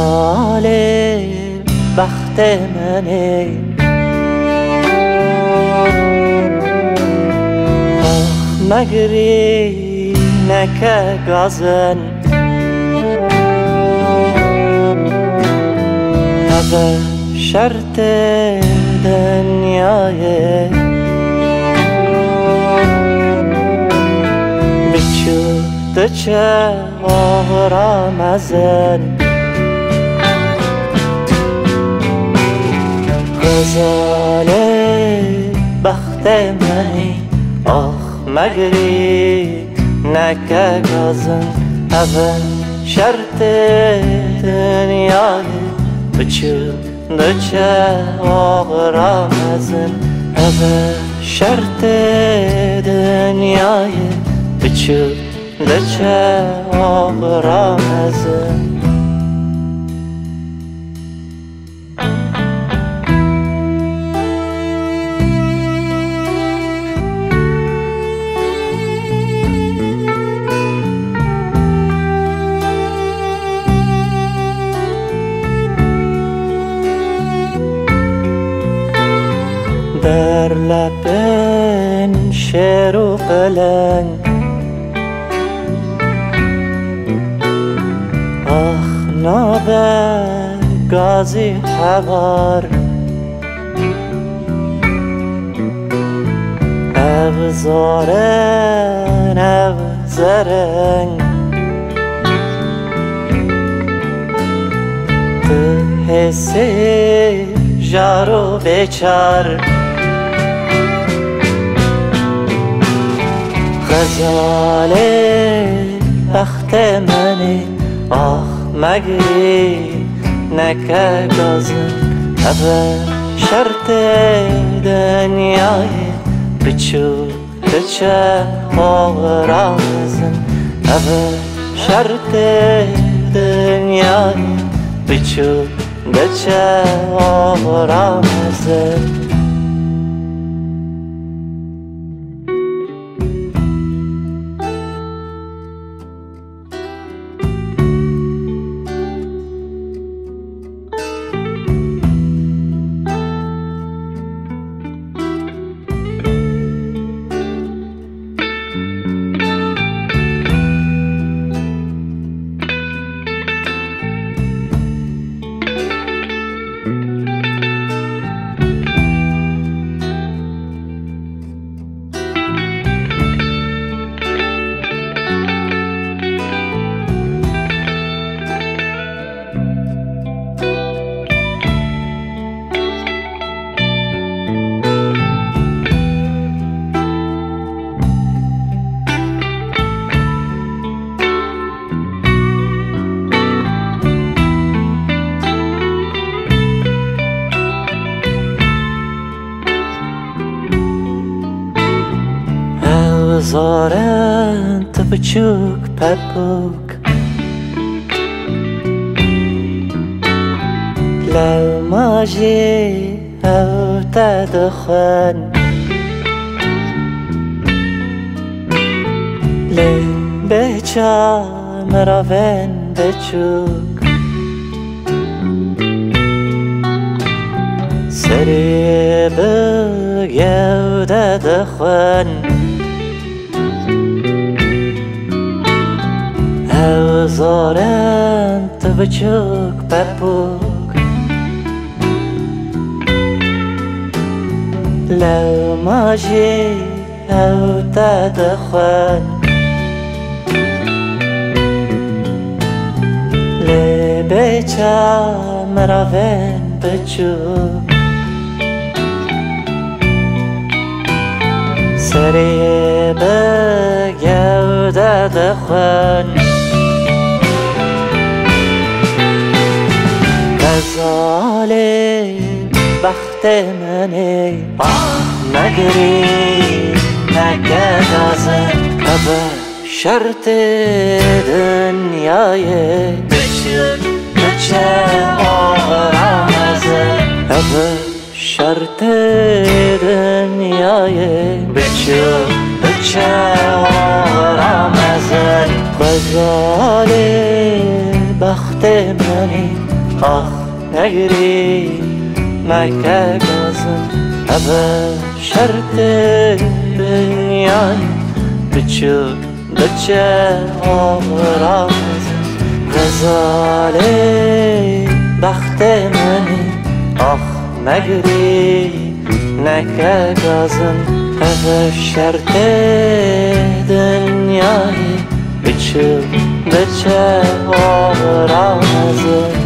غزال بخت منه مگری نکه گازن هوا شرط دنیای بچو دچه آرامزن غزال بخت منی مگری نکه گازن هوا شرط دنیای بچو دچه آرامزن هوا شرط دنیای بچو دچه آرامزن در لبن شعر و قلم آخ نابه گازی حوار افزارن افزرن تو حسی جارو بچار غزال بخت منی آخ مگری نکه گازن هوا شرط دنیای بچو دچه آرامزن هوا شرط دنیای بچو دچه آرامزن زارن تو بچوک پپوک لو ماجی او تدخن لی بچا مراون بچوک سری بگو تدخن زارن تو بچوک پپوک لو ماجی او تدخن لی بچا مراون بچوک سری بگو تدخن غزال بخت منی مگری نکه گازن هوا شرط دنیای بچه آرامزن هوا شرط دنیای بچه آرامزن غزال بخت منی نگری مکه گازم اوه شرط دنیای بچو بچه آرازم غزاله بخت منی آخ نگری نکه گازم اوه شرط دنیای بچو بچه آرازم